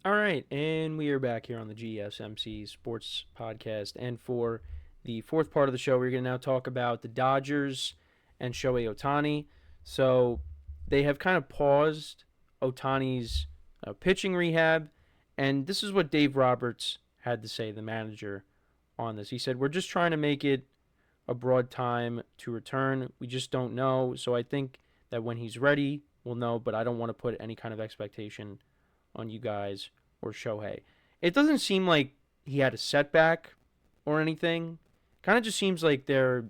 All right, and we are back here on the GSMC Sports Podcast. And for the fourth part of the show, we're going to now talk about the Dodgers and Shohei Ohtani. So they have kind of paused Ohtani's pitching rehab, and this is what Dave Roberts had to say, the manager, on this. He said, "We're just trying to make it a broad time to return. We just don't know. So I think that when he's ready, we'll know, but I don't want to put any kind of expectation on you guys or Shohei." It doesn't seem like he had a setback or anything. Kind of just seems like they're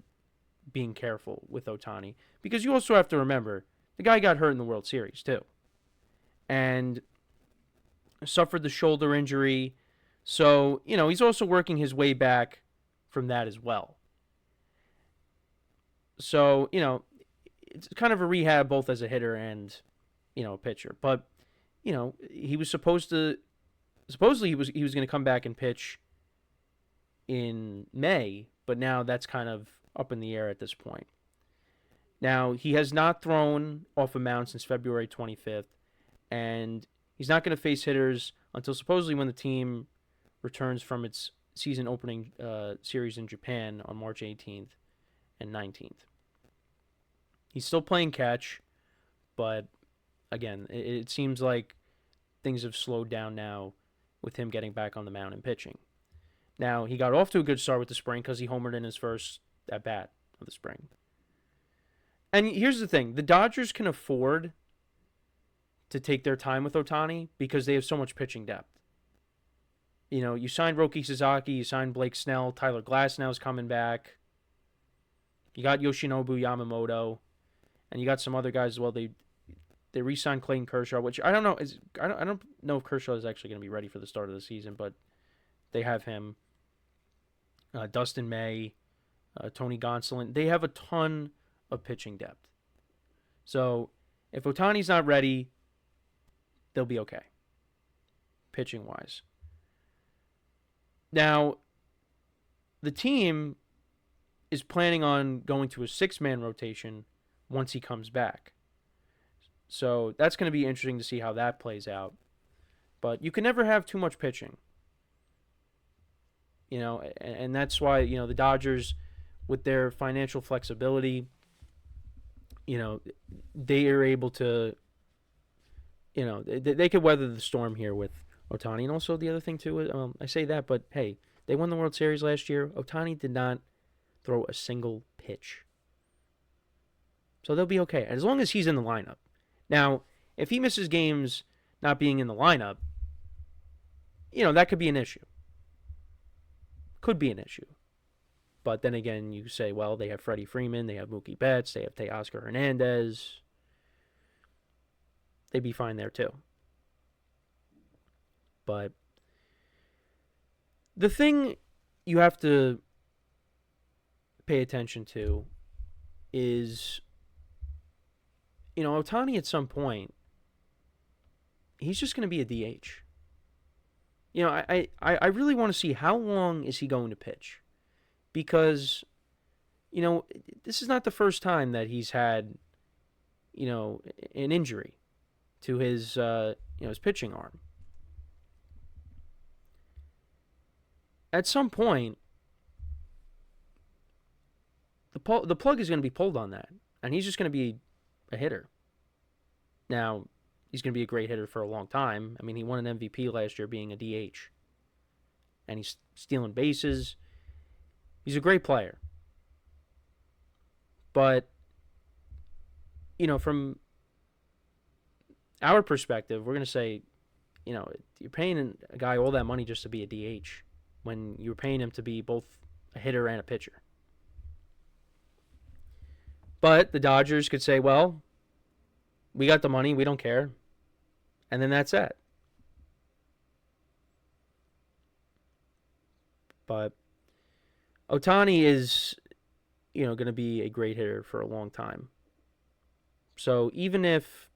being careful with Ohtani because you also have to remember the guy got hurt in the World Series too and suffered the shoulder injury. So, he's also working his way back from that as well. So, it's kind of a rehab both as a hitter and, a pitcher. But, he was supposedly he was going to come back and pitch in May, but now that's kind of up in the air at this point. Now, he has not thrown off a mound since February 25th, and he's not going to face hitters until supposedly when the team returns from its season opening series in Japan on March 18th and 19th. He's still playing catch, but again, it seems like things have slowed down now with him getting back on the mound and pitching. Now, he got off to a good start with the spring because he homered in his first at bat of the spring. And here's the thing, the Dodgers can afford to take their time with Ohtani because they have so much pitching depth. You signed Roki Sasaki, you signed Blake Snell, Tyler Glasnow's coming back. You got Yoshinobu Yamamoto, and you got some other guys as well. They re-signed Clayton Kershaw, which I don't know I don't know if Kershaw is actually going to be ready for the start of the season, but they have him. Dustin May, Tony Gonsolin. They have a ton of pitching depth. So if Ohtani's not ready, they'll be okay, pitching wise. Now, the team is planning on going to a 6-man rotation once he comes back. So that's going to be interesting to see how that plays out. But you can never have too much pitching. And that's why, the Dodgers, with their financial flexibility, they are able to, they could weather the storm here with Ohtani. And also the other thing, too, I say that, but hey, they won the World Series last year. Ohtani did not throw a single pitch. So they'll be okay, as long as he's in the lineup. Now, if he misses games not being in the lineup, that could be an issue. Could be an issue. But then again, you say, well, they have Freddie Freeman, they have Mookie Betts, they have Teoscar Hernandez. They'd be fine there too. But the thing you have to pay attention to is, Ohtani at some point, he's just going to be a DH. I really want to see how long is he going to pitch. Because, this is not the first time that he's had, an injury to his, his pitching arm. At some point, the plug is going to be pulled on that, and he's just going to be a hitter. Now, he's going to be a great hitter for a long time. I mean, he won an MVP last year being a DH, and he's stealing bases. He's a great player. But, from our perspective, we're going to say, you're paying a guy all that money just to be a DH when you're paying him to be both a hitter and a pitcher. But the Dodgers could say, well, we got the money, we don't care. And then that's it. But Ohtani is, going to be a great hitter for a long time. So even if,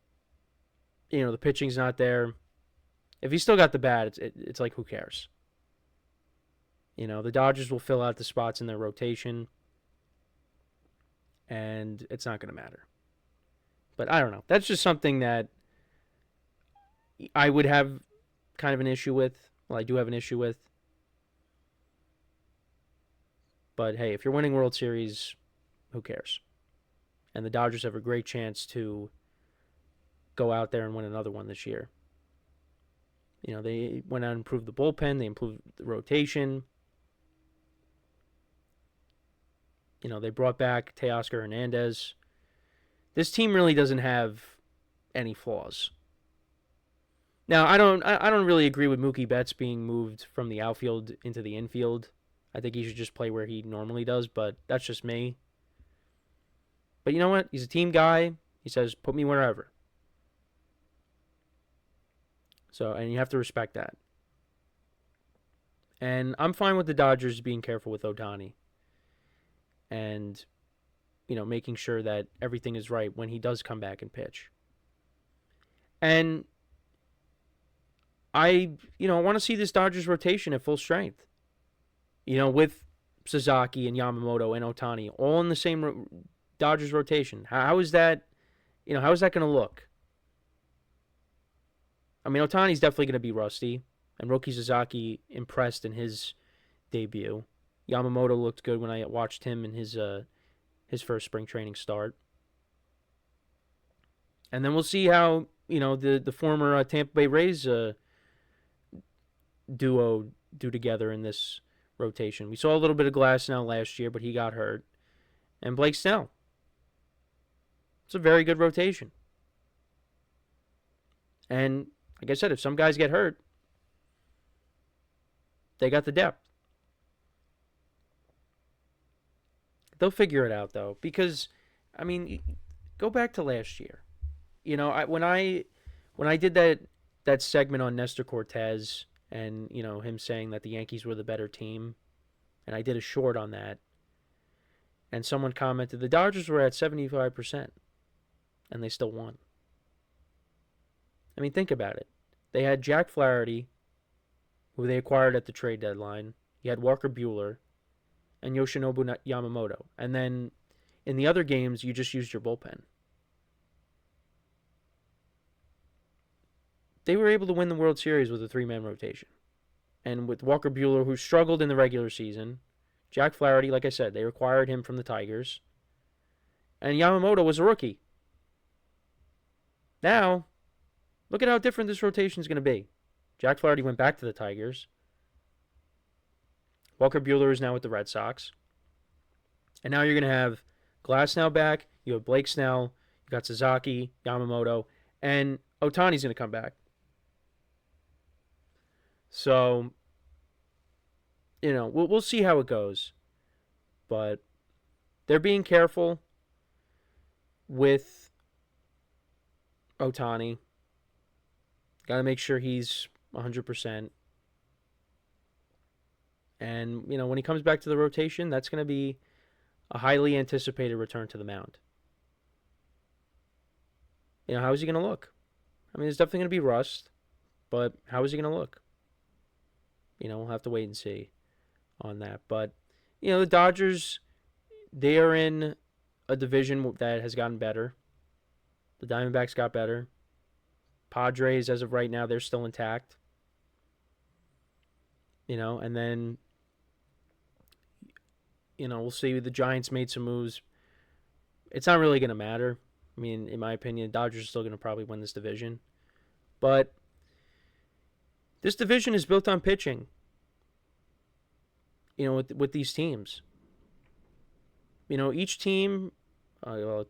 the pitching's not there, if he's still got the bat, it's like, who cares? The Dodgers will fill out the spots in their rotation, and it's not going to matter. But I don't know. That's just something that I would have kind of an issue with. Well, I do have an issue with. But hey, if you're winning World Series, who cares? And the Dodgers have a great chance to go out there and win another one this year. They went out and improved the bullpen. They improved the rotation. They brought back Teoscar Hernandez. This team really doesn't have any flaws. Now, I don't really agree with Mookie Betts being moved from the outfield into the infield. I think he should just play where he normally does, but that's just me. But you know what? He's a team guy. He says, put me wherever. So, and you have to respect that. And I'm fine with the Dodgers being careful with Ohtani. And, making sure that everything is right when he does come back and pitch. And I want to see this Dodgers rotation at full strength. With Sasaki and Yamamoto and Ohtani all in the same Dodgers rotation. How is that, how is that going to look? I mean, Ohtani's definitely going to be rusty, and Roki Sasaki impressed in his debut. Yamamoto looked good when I watched him in his first spring training start. And then we'll see how, the former Tampa Bay Rays duo do together in this rotation. We saw a little bit of Glasnow last year, but he got hurt. And Blake Snell. It's a very good rotation. And like I said, if some guys get hurt, they got the depth. They'll figure it out, though, because, I mean, go back to last year. When I did that segment on Nestor Cortez and, him saying that the Yankees were the better team, and I did a short on that, and someone commented, the Dodgers were at 75%, and they still won. I mean, think about it. They had Jack Flaherty, who they acquired at the trade deadline. You had Walker Buehler and Yoshinobu Yamamoto. And then in the other games, you just used your bullpen. They were able to win the World Series with a three-man rotation. And with Walker Buehler, who struggled in the regular season, Jack Flaherty, like I said, they acquired him from the Tigers. And Yamamoto was a rookie. Now, look at how different this rotation is going to be. Jack Flaherty went back to the Tigers. Walker Buehler is now with the Red Sox. And now you're going to have Glasnow back. You have Blake Snell. You got Sasaki, Yamamoto. And Ohtani's going to come back. So, we'll see how it goes. But they're being careful with Ohtani. Got to make sure he's 100%. And, when he comes back to the rotation, that's going to be a highly anticipated return to the mound. How is he going to look? I mean, there's definitely going to be rust, but how is he going to look? We'll have to wait and see on that. But, the Dodgers, they are in a division that has gotten better. The Diamondbacks got better. Padres, as of right now, they're still intact. And then, we'll see. The Giants made some moves. It's not really going to matter. I mean, in my opinion, the Dodgers are still going to probably win this division. But this division is built on pitching, with these teams. Each team, well,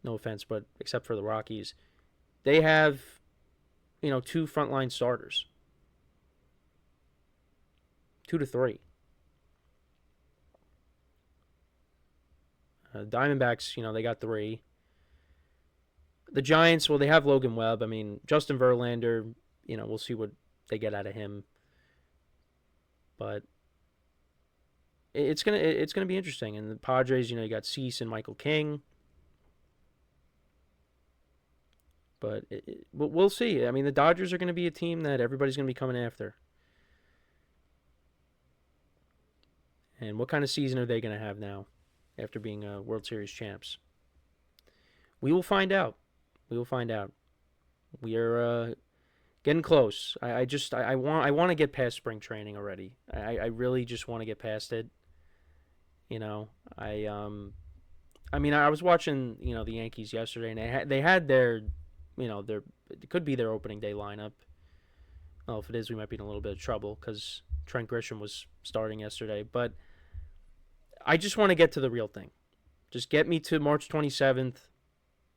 no offense, but except for the Rockies, they have, two frontline starters. 2 to 3. Diamondbacks, they got 3. The Giants, well, they have Logan Webb. I mean, Justin Verlander, we'll see what they get out of him. But it's gonna be interesting. And the Padres, you got Cease and Michael King. But we'll see. I mean, the Dodgers are going to be a team that everybody's going to be coming after. And what kind of season are they going to have now after being World Series champs? We will find out. We are Getting close. I want to get past spring training already. I really just want to get past it. You know, I mean, I was watching, the Yankees yesterday, and they had their, their it could be their opening day lineup. Well, if it is, we might be in a little bit of trouble because Trent Grisham was starting yesterday. But I just want to get to the real thing. Just get me to March 27th.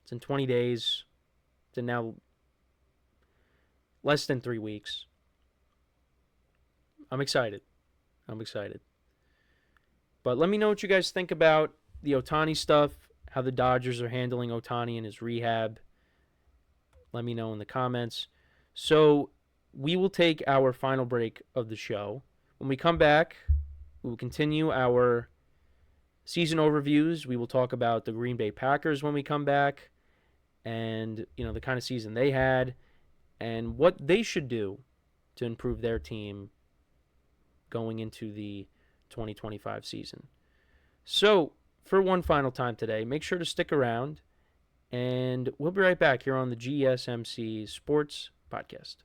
It's in 20 days. It's in now less than 3 weeks. I'm excited. I'm excited. But let me know what you guys think about the Ohtani stuff, how the Dodgers are handling Ohtani and his rehab. Let me know in the comments. So we will take our final break of the show. When we come back, we will continue our season overviews. We will talk about the Green Bay Packers when we come back and, the kind of season they had and what they should do to improve their team going into the 2025 season. So, for one final time today, make sure to stick around, and we'll be right back here on the GSMC Sports Podcast.